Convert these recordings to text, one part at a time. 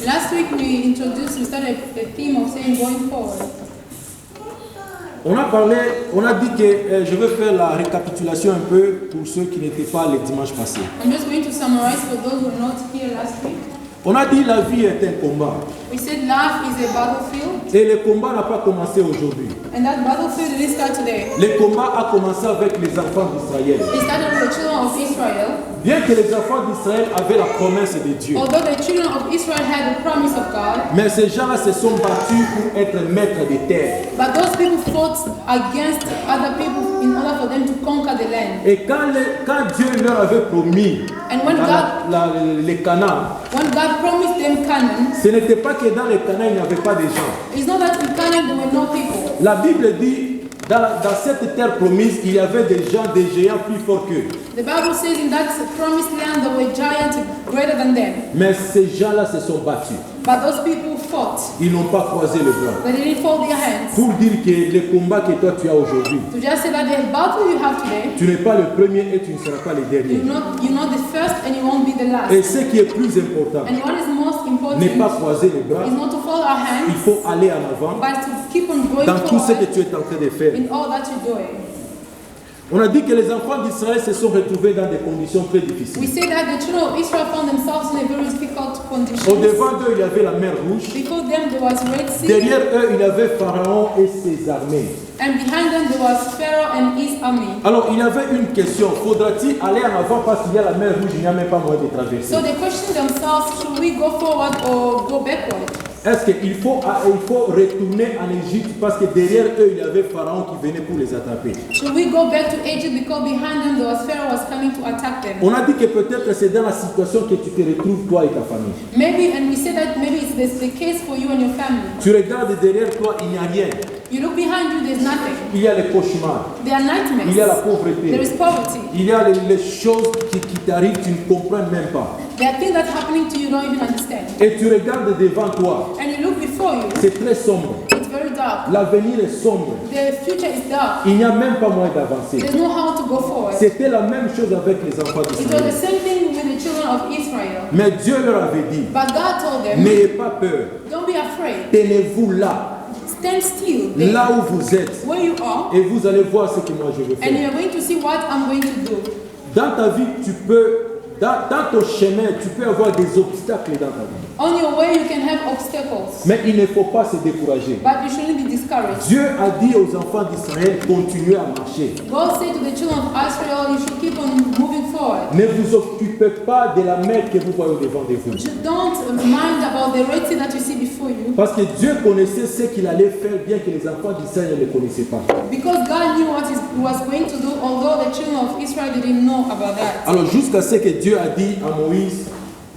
Last week we started a theme of saying going forward. On a dit que je vais faire la récapitulation un peu pour ceux qui n'étaient pas les dimanches passés. I'm just going to summarize for those who were not here last week. On a dit la vie est un combat. We said life is a battlefield. Et le combat n'a pas commencé aujourd'hui. And that battlefield didn't start today. Le combat a commencé avec les enfants d'Israël. It started with the children of Israel. Bien que les enfants d'Israël avaient la promesse de Dieu. Although the children of Israel had the promise of God. Mais ces gens-là se sont battus pour être maîtres des terres. But those people fought against other people in order for them to conquer the land. Et quand Dieu leur avait promis les Canaan, when God promised them Canaan, ce n'était pas que dans les Canaan il n'y avait pas de gens. It's not that in Canaan there were no people. La Bible dit dans cette terre promise, il y avait des gens, des géants plus forts qu'eux. The Bible says in that promised land there were giants greater than them. Mais ces gens-là se sont battus. But those people fought. Ils n'ont pas croisé le bras. They didn't fold their hands. Pour dire que le combat que toi tu as aujourd'hui, To just say that the battle you have today, tu n'es pas le premier et tu ne seras pas le dernier. you're not the first and you won't be the last. Et ce qui est plus important, And what is most important n'est pas croiser les bras. is not to fold our hands, Il faut aller en avant but to keep on going dans tout ce que forward tu es en train de faire. in all that you're doing. On a dit que les enfants d'Israël se sont retrouvés dans des conditions très We difficiles. say that the children of Israel found themselves in a very difficult Au condition. devant d'eux, il y avait la mer Rouge. Before them there was Red Sea, Derrière eux, il y avait Pharaon et ses armées. and behind them there was Pharaoh and his army. Alors, il y avait une question. Faudra-t-il aller en avant parce qu'il y a la mer Rouge, il n'y a même pas moyen de traverser? So they questioned themselves, should we go forward or go backward? Est-ce qu'il faut retourner en Égypte parce que derrière eux, il y avait Pharaon qui venait pour les attraper? Should we go back to Egypt because behind them there was Pharaoh was coming to attack them? On a dit que peut-être c'est dans la situation que tu te retrouves toi et ta famille. Maybe, and we say that maybe it's the case for you and your family. Tu regardes derrière toi, il n'y a rien. You look behind you, there's nothing. Il y a les cauchemars. There are nightmares. Il y a la There pauvreté. is poverty. Il y a les choses qui t'arrivent, tu ne comprends même pas. There are things that are happening to you, you don't even understand. Et tu regardes devant toi, And you look before you, c'est très sombre. it's very dark. L'avenir est sombre. The future is dark. Il n'y a même pas moyen d'avancer. There's no how to go forward. C'était la même chose avec les enfants It was the d'Israël. same thing with the children of Israel. Mais Dieu leur avait dit, But God told them, n'ayez pas peur, don't be afraid. tenez-vous là, Stand still there, là où vous êtes, where you are, et vous allez voir ce que moi je vais and faire. you're going to see what I'm going to do. Dans ta vie, dans ton chemin, tu peux avoir des obstacles dans ta vie. On your way, you can have obstacles, Mais il ne faut pas se décourager. but you shouldn't be discouraged. Dieu a dit aux enfants d'Israël, continuez à marcher. God said to the children of Israel, you should keep on moving forward. Ne vous occupez pas de la mer que vous voyez au devant de vous. Don't mind about the Red Sea that you see before you, Parce que Dieu connaissait ce qu'il allait faire, bien que les enfants d'Israël ne le connaissaient pas. because God knew what He was going to do, although the children of Israel didn't know about that. Alors jusqu'à ce que Dieu a dit à Moïse,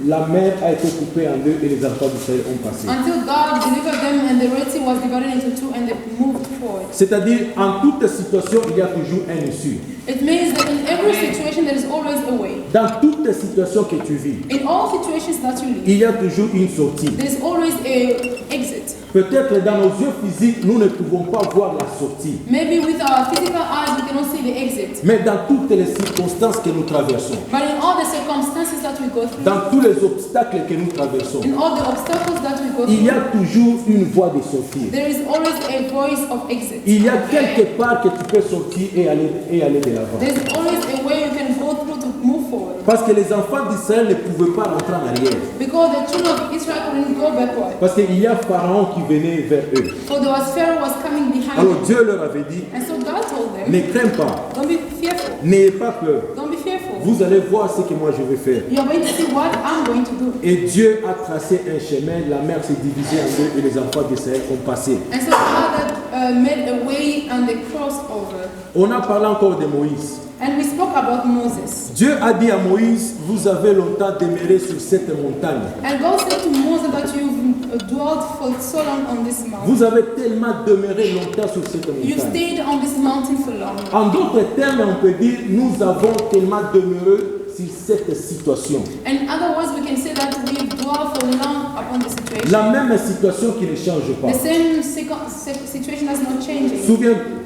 la mer a été coupée en deux et les enfants d'Israël ont passé. Until God delivered them and the Red Sea was divided into two and they moved forward. C'est-à-dire, en toute situation, il y a toujours un issue. It means that in every situation there is always a way. Dans toutes les situations que tu vis, In all situations that you live, il y a toujours une sortie. there is always a exit. Peut-être dans nos yeux physiques, nous ne pouvons pas voir la sortie. Maybe with our physical eyes we cannot see the exit. Mais dans toutes les circonstances que nous traversons, But in all the circumstances that we go through, dans tous les obstacles que nous traversons, in all the obstacles that we go il y through, a toujours une voie de sortie. there is always a voice of exit. Il y a quelque part que tu peux sortir et aller de l'avant. There is always a way you can go through to move forward. Parce que les enfants d'Israël ne pouvaient pas rentrer en arrière. Because the children of Israel couldn't go backward. Parce qu'il y a Pharaon qui venait vers eux. For there was Pharaoh was coming behind Alors them. Dieu leur avait dit, And so God told them, ne crains pas, don't be fearful. n'ayez pas peur. Don't be fearful. Vous allez voir ce que moi je vais faire. You're going to see what I'm going to do. Et Dieu a tracé un chemin, la mer s'est divisée en deux et les enfants d'Israël ont passé. And so God made a way and they crossed over. On a parlé encore de Moïse. And we spoke about Moses. Dieu a dit à Moïse, vous avez longtemps demeuré sur cette montagne. And God said to Moses that you've dwelt for so long on this mountain. Vous avez tellement demeuré longtemps sur cette You montagne. stayed on this mountain for long. En d'autres termes, on peut dire, nous avons tellement demeuré sur cette situation. In other words, we can say that we've dwelt for long upon the situation. situation. La même situation qui ne change pas. The same situation is not changing.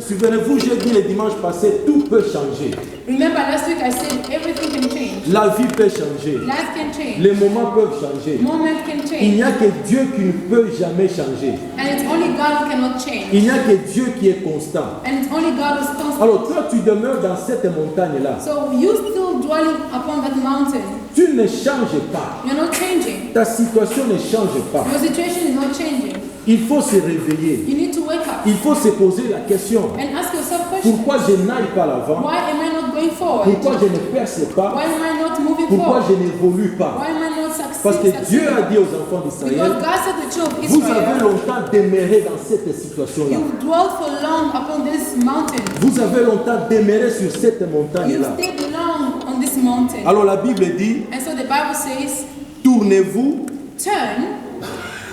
Souvenez-vous, j'ai dit le dimanche passé, tout peut changer. Remember last week I said everything can change. La vie peut changer. Life can change. Les moments peuvent changer. Moment can Il change. n'y a que Dieu qui ne peut jamais changer. And it's only God who cannot change. Il n'y a que Dieu qui est constant. And it's only God who's constant. Alors toi, tu demeures dans cette montagne-là. So you still dwelling upon that mountain. Tu ne changes pas. You're not changing. Ta situation ne change pas. Your situation is not changing. Il faut se réveiller. You need to wake up Il faut se poser la question. and ask yourself questions. Pourquoi je n'aille pas l'avant? Why am I not going forward? Pourquoi je ne perce pas? Why am I not moving Pourquoi forward? je n'évolue pas? Why am I not Parce que Dieu succeeding? a dit aux enfants Because d'Israël, God said to the children of vous avez Israel, longtemps demeuré dans cette situation-là. you dwelt for long upon this mountain. Vous avez longtemps demeuré sur cette You montagne-là. stayed long on this mountain. Alors la Bible dit, And so the Bible says, tournez-vous turn,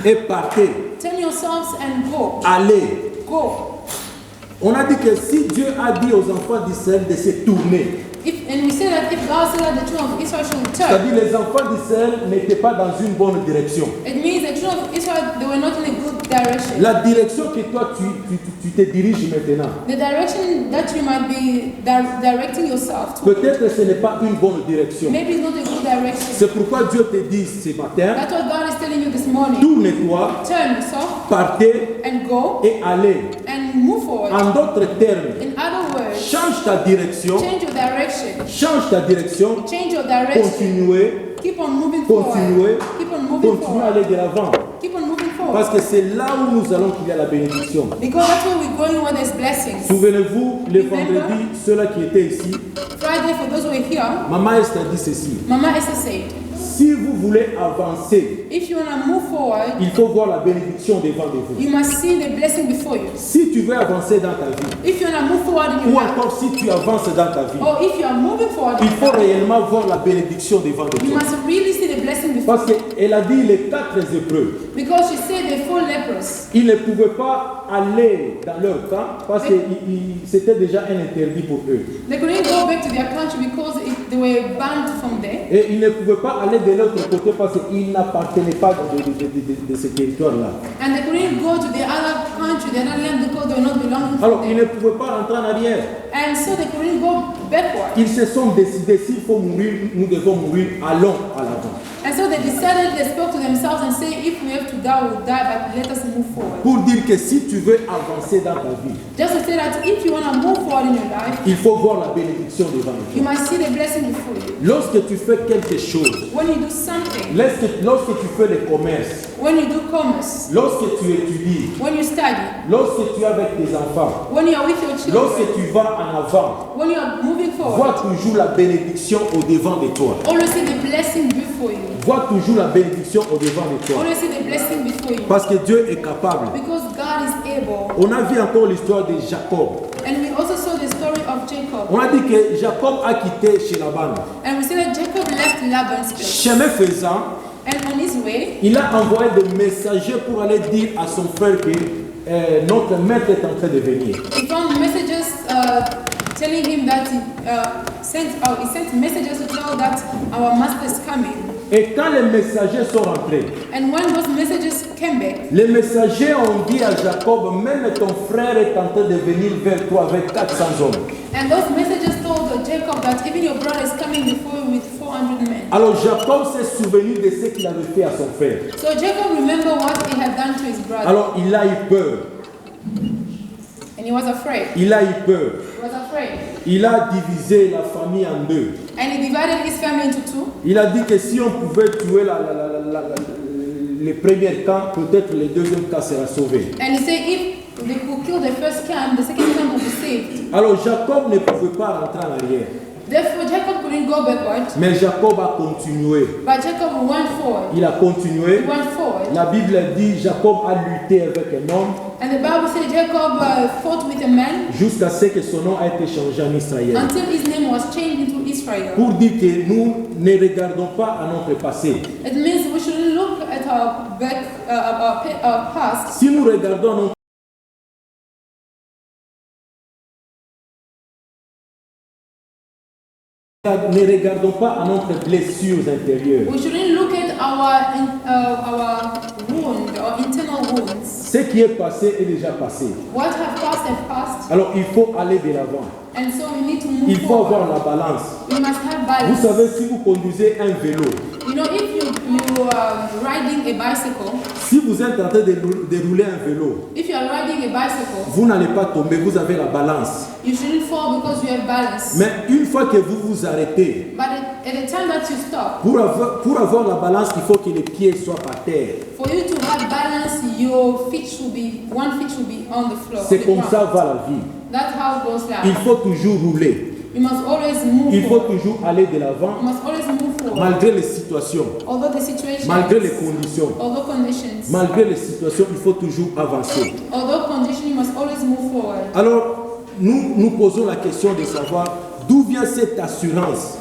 et partez. turn yourselves and go. Allez. Go. On a dit que si Dieu a dit aux enfants d'Israël de se tourner, And we say that if God said that the children of Israel should turn, c'est-à-dire les enfants d'Israël n'étaient pas dans une bonne direction. it means the children of Israel, they were not in a good direction. La direction que toi tu te diriges maintenant, The direction that you might be directing yourself to, peut-être que ce n'est pas une bonne direction. maybe it's not a good direction. C'est pourquoi Dieu te dit ce matin, That's what God is telling you this morning. tourne-toi, Turn yourself partez and go et allez. and move forward. En d'autres termes, In other words, change ta direction, change your direction. change ta direction, Change your direction. continuez, Keep on moving forward. continuez, Keep on moving continuez à forward. aller de l'avant. Keep on moving Parce forward. que c'est là où nous allons qu'il y a la bénédiction. Because that's where we're going where there's blessings. Souvenez-vous, le vendredi, ceux-là qui étaient ici, Friday, for those who are here, Maman Esther dit ceci. Mama Esther said, Si vous voulez avancer, if you want to move forward, il faut voir la bénédiction devant de vous. you must see the blessing before you. Si tu veux avancer dans ta vie, If you want to move forward in ou your life, encore si tu avances dans ta vie, or if you are moving forward in il faut your life, réellement voir la bénédiction devant de you toi. must really see the blessing before Parce qu'elle a dit les 4 épreuves. Because she said the four lepers, Ils ne pouvaient pas aller dans leur camp parce que c'était déjà un interdit pour eux. they couldn't go back to their country because they were banned from there. Et ils ne pouvaient pas aller de l'autre côté parce qu'ils n'appartenaient pas de ce territoire-là. And they couldn't go to the other country, the other land, because they were not belonging Alors, to ils them. ne pouvaient pas rentrer en arrière. And so they couldn't go backward. Ils se sont décidés, s'il faut mourir, nous devons mourir, allons à l'avant. And so they decided, they spoke to themselves and say, if we have to die, we'll die, but let us move forward. Pour dire que si tu veux avancer dans ta vie, Just to say that if you want to move forward in your life, il faut voir la bénédiction devant you toi. must see the blessing before you. Lorsque tu fais quelque chose, When you do something, lorsque tu fais le commerce, when you do commerce, lorsque tu étudies, when you study, lorsque tu es avec tes enfants, when you are with your lorsque children, tu vas en avant, when you are moving forward, vois toujours la bénédiction au devant de toi. always see the blessing before you. Vois toujours la bénédiction au devant de toi. Always see the blessing before you. Parce que Dieu est capable. Because God is able. On a vu encore l'histoire de Jacob. And we also saw the story of Jacob. On a dit que Jacob a quitté chez Laban. And we see that Jacob left Laban's place. Chemin faisant, And on his way, il a envoyé des messagers pour aller dire à son frère que notre maître est en train de venir. he found messages telling him that he sent messages to tell that our master is coming. Et quand les messagers sont rentrés, And when those messages came back, les messagers ont dit à Jacob, même ton frère est en train de venir vers toi avec 400 hommes. and those messages told Jacob that even your brother is coming before you with 400 men. Alors Jacob s'est souvenu de ce qu'il avait fait à son frère. So Jacob remembered what he had done to his brother. Alors il a eu peur. And he was afraid. Il a eu peur. He was afraid. Il a divisé la famille en deux. And he divided his family into two. Il a dit que si on pouvait tuer les premiers camps, peut-être le deuxième camp sera sauvé. And he said if they could kill the first camp, the second camp would be saved. Alors Jacob ne pouvait pas rentrer en arrière. Therefore, Jacob couldn't go backward, Mais Jacob a continué. but Jacob went forward. Il a continué. He went forward. La Bible dit Jacob a lutté avec un homme And the Bible said Jacob fought with a man jusqu'à ce que son nom a été changé en Israël. until his name was changed into Israel. Pour dire que nous ne regardons pas à notre passé. It means we shouldn't look at our past. Si nous regardons à notre ne regardons pas à notre blessures intérieures. We shouldn't look at our wounds qui est passé est déjà passé. What have passed. Alors il faut aller de l'avant. And so we need to move Il faut avoir forward. la balance. We must have Vous balance. savez, si vous conduisez un vélo, You know, if you are riding a bicycle, si vous êtes en train de rouler un vélo, if you are riding a bicycle, vous n'allez pas tomber, vous avez la balance. you shouldn't fall because you have balance. Mais une fois que vous vous arrêtez, But at the time that you stop, pour avoir la balance, il faut que les pieds soient par terre. for you to have balance, your feet should be, one foot should be on the floor. C'est the comme ground. ça va la vie. That's how it goes Il down. faut toujours rouler. You must always move Il faut forward. toujours aller de l'avant, You must always move forward. malgré les situations, Although the situation, malgré les conditions. although conditions, Malgré les situations, il faut toujours avancer. although condition, you must always move forward. Alors, nous posons la question de savoir d'où vient cette assurance,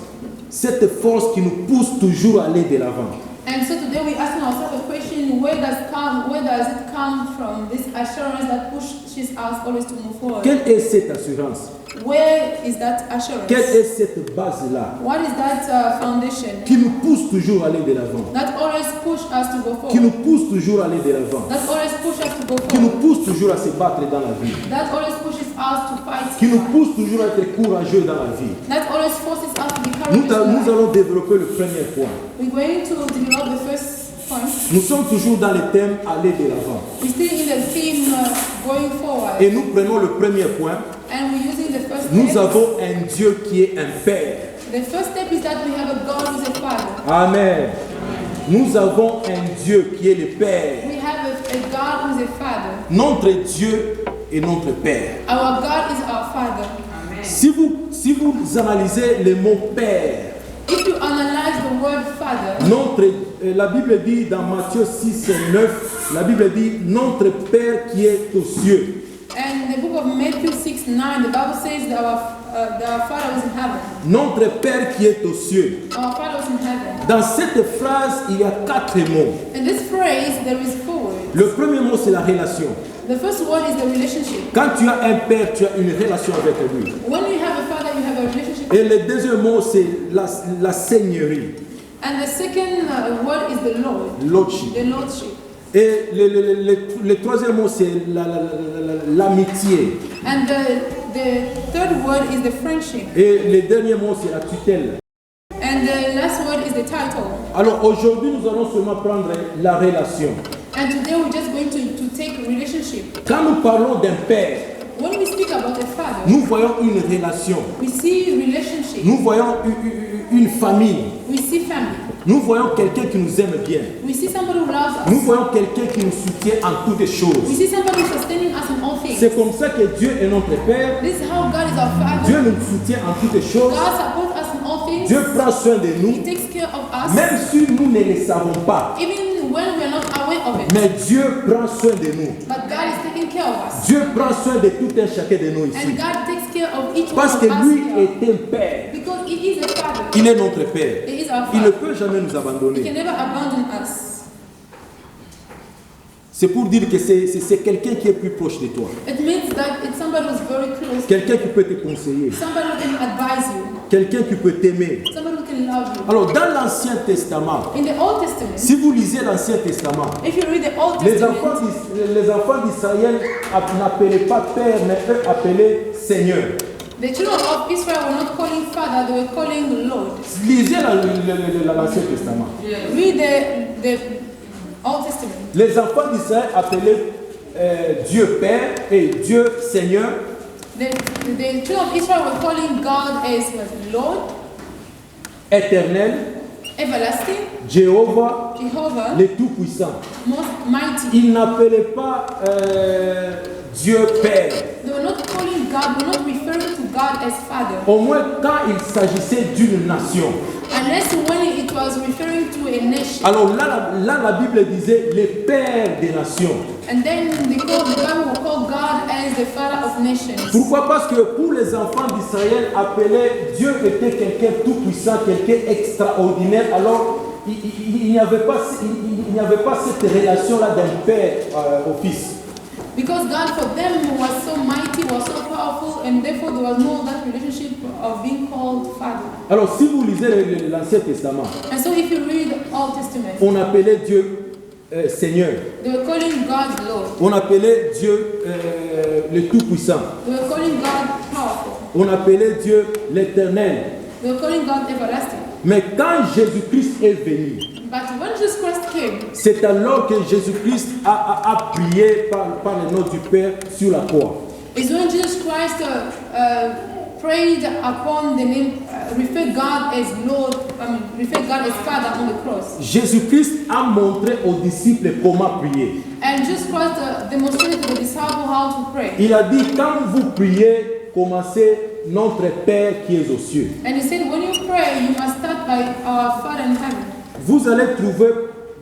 cette force qui nous pousse toujours à aller de l'avant. And so today we're asking ourselves a question: where does it come from? This assurance that pushes us always to move forward. Quelle est cette assurance? Where is that assurance? Quelle est cette base-là What is that foundation qui nous pousse toujours à aller de l'avant? that always push us to go Qui nous forward? pousse toujours à aller de l'avant? That always push us to go Qui nous forward. pousse toujours à se battre dans la vie? That always pushes us to fight. Qui nous pousse toujours à être courageux dans la vie? That always forces us to be Nous courageous. allons développer le premier point. We're going to develop the first point. Nous sommes toujours dans le thème aller de l'avant. We're still in the theme going forward. Et nous prenons le premier point. And we're using the first Nous step. avons un Dieu qui est un Père. The first step is that we have a God who's a father. Amen. Nous avons un Dieu qui est le Père. We have a God who's a father. Notre Dieu est notre Père. Our God is our father. Si vous analysez le mot Père, If you analyze the word father, la Bible dit dans Matthieu 6 et 9, la Bible dit notre Père qui est aux cieux. and the book of Matthew 6:9, the Bible says that our father was in heaven. Notre Père qui est aux cieux. Our father was in heaven. Dans cette phrase, il y a 4 mots. In this phrase, there is 4 words. Le premier mot, c'est la relation. The first word is the relationship. Quand tu as un père, tu as une relation avec lui. When you have a father, you have a relationship. Et le deuxième mot, c'est la seigneurie, And the second word is the Lord, lordship. the Lordship. Et le troisième mot, c'est l'amitié. And the third word is the friendship. Et le dernier mot, c'est la tutelle. And the last word is the title. Alors aujourd'hui, nous allons seulement prendre la relation. And today we're just going to take relationship. Quand nous parlons d'un père, When we speak about a father, nous voyons une relation. we see relationship. Nous voyons une famille. We see family. Nous voyons quelqu'un qui nous aime bien. We see somebody who loves Nous us. voyons quelqu'un qui nous soutient en toutes We choses. see somebody sustaining us in all things. C'est comme ça que Dieu est notre Père. This is how God is our father. Dieu nous soutient en toutes choses. God supports us in all things. Dieu prend soin de He nous, takes care of us. même si nous ne le savons pas. Even when we're not aware of it. Mais Dieu prend soin de nous. But God is taking care of us. Dieu prend soin de tout un chacun de nous And ici. God takes care of each one Parce of que us lui here. est un Père. Because He is a father. Il est notre Père. He is our Il ne father. peut jamais nous He abandonner. can never abandon us. C'est pour dire que c'est quelqu'un qui est plus proche de toi. It means that it's somebody who's very close. Quelqu'un qui peut te conseiller. Somebody who can advise you. Quelqu'un qui peut t'aimer. Somebody who can love you. Alors dans l'Ancien Testament, In the Old Testament, si vous lisez l'Ancien Testament, if you read the Old les Testament, enfants d'Israël n'appelaient pas Père, mais eux appelaient Seigneur. the children of Israel were not calling Father, they were calling Lord. Lisez l'Ancien Testament. Read the Old Testament. Les enfants d'Israël appelaient Dieu Père et Dieu Seigneur. The children of Israel were calling God as Lord, Éternel, everlasting, Jéhovah, Jehovah, le Tout-Puissant. most mighty. Ils n'appelaient pas Dieu Père. They were not calling God, they were not referring to God as Father. Au moins quand il s'agissait d'une nation. Unless when it was referring to a nation. Alors là, la Bible disait les pères des nations. And then the Bible will call God as the Father of nations. Pourquoi? Parce que pour les enfants d'Israël, appeler Dieu était quelqu'un tout puissant, quelqu'un extraordinaire. Alors il n'y avait pas cette relation-là d'un père au fils. Because God for them was so mighty, was so powerful, and therefore there was no that relationship of being called Father. Alors si vous lisez l'Ancien Testament, And so if you read the Old Testament, on appelait Dieu Seigneur. They were calling God Lord. On appelait Dieu le Tout-Puissant. They were calling God powerful. On appelait Dieu l'Éternel. They were calling God everlasting. Mais quand Jésus-Christ est venu, But when Jesus Christ came, c'est alors que Jésus-Christ a prié par le nom du Père sur la croix. is when Jesus Christ prayed upon the name, referred God as Lord, referred God as Father on the cross. Jésus-Christ a montré aux disciples comment prier. And Jesus Christ demonstrated to the disciples how to pray. Il a dit, quand vous priez, commencez notre Père qui est aux cieux. And he said, when you pray, you must start by our Father in heaven. Vous allez trouver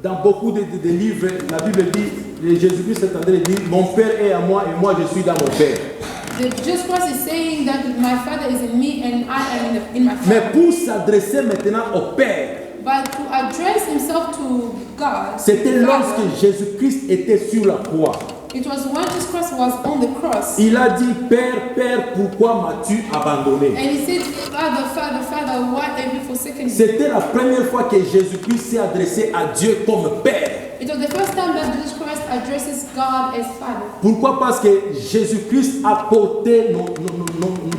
dans beaucoup de livres, la Bible dit, Jésus-Christ est en train de dire, mon Père est à moi et moi je suis dans mon Père. Jesus Christ is saying that my Father is in me and I am in my Mais Father. pour s'adresser maintenant au Père, But to address himself to God, c'était the Father, lorsque Jésus-Christ était sur la croix. it was when Jesus Christ was on the cross. Il a dit, Père, Père, pourquoi m'as-tu abandonné? And he said, Father, Father, Father, why have you forsaken me? C'était la première fois que Jésus-Christ s'est adressé à Dieu comme Père. It was the first time that Jesus Christ addresses God as Father. Pourquoi? Parce que Jésus-Christ a porté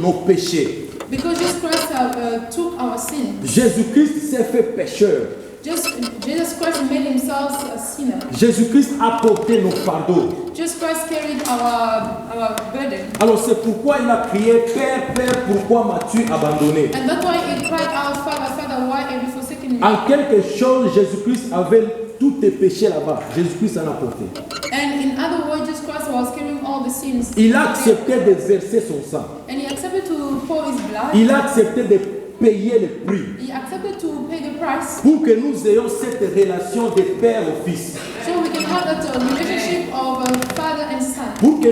nos péchés. Because Jesus Christ took our sin. Jésus-Christ s'est fait pécheur. Jesus Christ made himself a sinner. Jésus-Christ a porté nos fardeaux. Jesus Christ carried our burden. Alors c'est pourquoi il a crié, Père, Père, pourquoi m'as-tu abandonné? And that's why he cried out, Father, Father, why have you forsaken me? En quelque chose, Jésus-Christ avait tous tes péchés là-bas. Jésus-Christ en a porté. And in other words, Jesus Christ was carrying all the sins. Il a accepté de verser son sang. And he accepted to pour his blood. Il a accepté de payer le prix He accepted to pay the price. pour que nous ayons cette relation de père au fils. So we can have that relationship of father and son. Pour que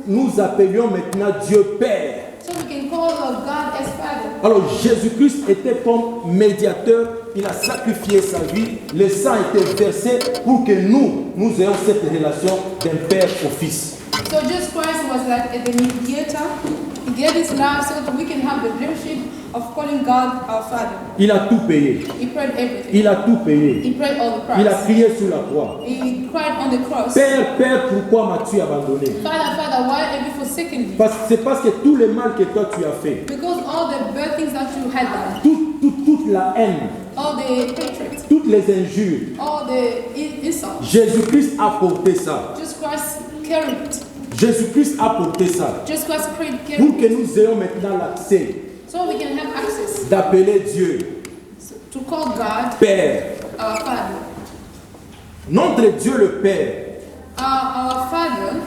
nous appelions maintenant Dieu Père. So we can call God as Father. Alors Jésus-Christ était comme médiateur, il a sacrifié sa vie, le sang était versé pour que nous ayons cette relation d'un père au fils. So Jesus Christ was like the mediator. He gave his life so that we can have the relationship of calling God our Father. Il a tout payé. He paid everything. Il a tout payé. He paid all the Il a price. crié sur la croix. He cried on the cross. Père, Père, pourquoi m'as-tu abandonné? Father, Father, why have you forsaken me? C'est parce que tout le mal que toi tu as fait, Because all the bad things that you had done, toute la haine, all the hatred, toutes les injures, all the insults, Jésus-Christ a porté ça. Jesus Christ carried it. Jésus-Christ a porté ça. Jesus Christ carried Pour que it. nous ayons maintenant l'accès So we can have access d'appeler Dieu to call God Père. our Father. Notre Dieu le Père Our Father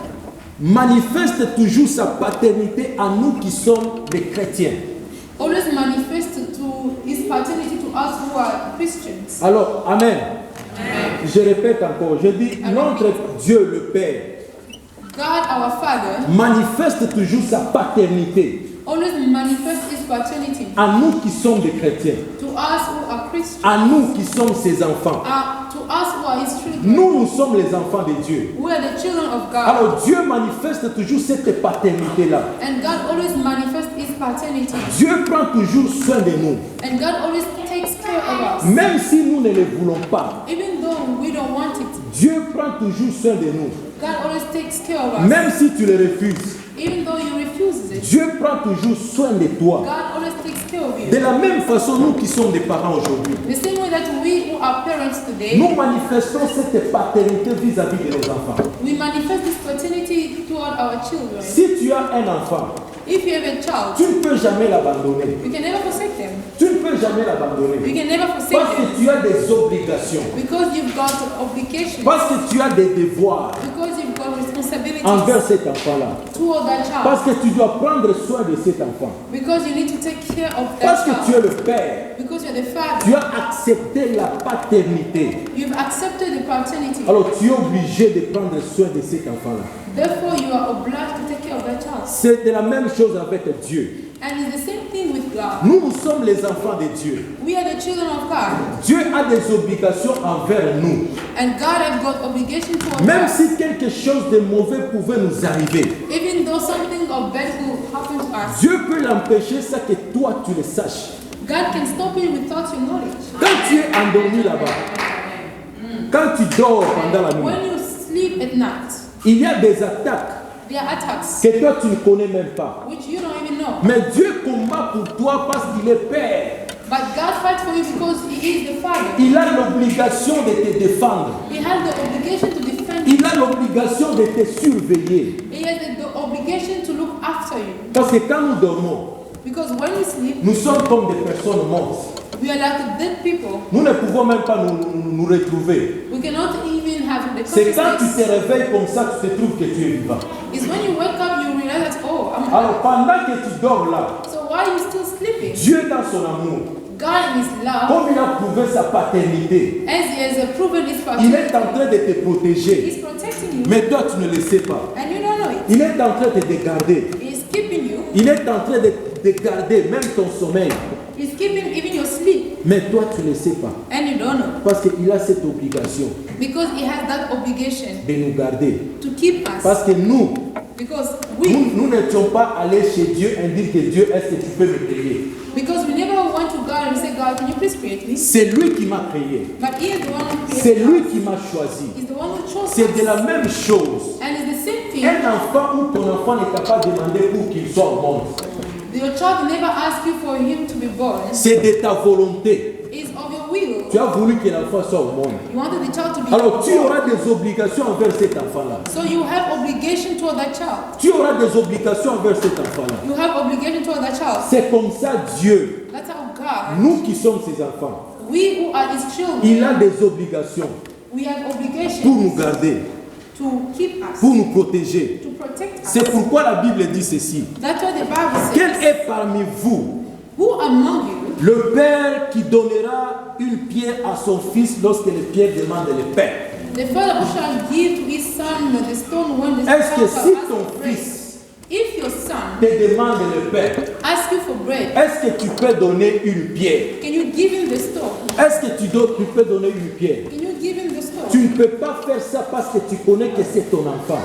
manifeste toujours sa paternité à nous qui sommes des chrétiens. always manifests to his paternity to us who are Christians. Alors, Amen. Je répète encore, je dis notre Dieu le Père God our Father manifeste toujours sa paternité always manifests his paternity à nous qui sommes des chrétiens, to us who are Christians, à nous qui sommes ses enfants. to us who are his children. Nous sommes les enfants de Dieu. We are the children of God. Alors Dieu manifeste toujours cette paternité-là. And God always manifests his paternity. Dieu prend toujours soin de nous. And God always takes care of us. Même si nous ne le voulons pas, Even though we don't want it, Dieu prend toujours soin de nous. God always takes care of us. Même si tu le refuses, Even though you refuse it, Dieu prend toujours soin de toi. God always takes care of De you. la même façon, nous qui sommes des parents aujourd'hui, The same way that we who are parents today, nous manifestons cette paternité vis-à-vis de nos enfants. we manifest this paternity toward our children. Si tu as un enfant, If you have a child, tu ne peux jamais l'abandonner. you can never forsake them. Tu ne peux jamais l'abandonner. You can never forsake Parce que them tu as des obligations. because you've got obligations, Parce que tu as des devoirs because you've got responsibilities envers cet enfant-là. toward that child, Parce que tu dois prendre soin de cet enfant. because you need to take care of Parce that que tu es child, le père. because you're the father. Tu as accepté la paternité. You've accepted the paternity. Alors tu es obligé de prendre soin de cet enfant-là. Therefore, you are obliged to take care of that child. C'est de la même chose avec Dieu. And it's the same thing with God. Nous sommes les enfants de Dieu. We are the children of God. Dieu a des obligations envers nous. And God has got obligation towards Même us. si quelque chose de mauvais pouvait nous arriver, Even though something of bad will happen to us, Dieu peut l'empêcher sans que toi tu le saches. God can stop it without your knowledge. Quand tu es endormi là-bas, Quand tu dors pendant la nuit, When you sleep at night, il y a des attaques there are attacks que toi tu ne connais même pas. which you don't even know. Mais Dieu combat pour toi parce qu'il est Père. But God fights for you because He is the Father. Il a l'obligation de te défendre. He has the obligation to defend Il you. a l'obligation de te surveiller. He has the obligation to look after you. Parce que quand nous dormons, Because when we sleep, nous sommes comme des personnes mortes. we are like dead people. Nous ne pouvons même pas nous retrouver. We cannot even have the C'est quand tu consciousness. te réveilles comme ça que tu te trouves que tu es vivant. It's when you wake up, you realize that, oh, I'm Alors pendant que tu dors là, So why are you still sleeping? Dieu dans son amour, God in His love, comme il a prouvé sa paternité, as He has proven His il est paternity, en train de te protéger. He's protecting you, Mais toi tu ne le sais pas. and you don't know it. Il est en train de te garder. He's keeping you. Il est en train de garder même ton sommeil. He's keeping even your sleep, Mais toi tu ne le sais pas. and you don't know Parce qu'il a cette obligation because He has that obligation de nous garder. to keep us. Parce que nous Because we n'étions pas allés chez Dieu et dire que Dieu, est-ce que tu peux me payer? never went to God and said, God, can you please create me? C'est lui qui m'a créé. But He is the one who C'est created lui us. qui m'a choisi. He's the one who chose C'est de us. la même chose. And it's the same thing. Un enfant ou ton enfant n'est capable de demander pour qu'il soit au monde. Your child never asked you for him to be born. C'est de ta volonté. It's of your will. Tu as voulu que l'enfant soit au monde. You wanted the child to be Alors tu born. auras des obligations envers cet enfant-là. So you have obligation toward that child. Tu auras des obligations envers cet enfant-là. You have obligation toward that child. C'est comme ça Dieu, That's how God, nous qui sommes ses enfants, we who are His children, il a des obligations we have pour obligations nous garder, to keep us, pour nous protéger. to protect us. C'est pourquoi la Bible dit ceci. That's what the Bible Quel says. est parmi vous Who among you le père qui donnera une pierre à son fils lorsque le pierre demande le pain? the father who shall give to his son the stone when the Est-ce que son shall si ask ton for bread? fils If your son te demande le pain, asks you for bread, est-ce que tu peux donner une pierre? can you give him the stone? Est-ce que tu peux donner une pierre? Can you give him the stone? Tu ne peux pas faire ça parce que tu connais que c'est ton enfant.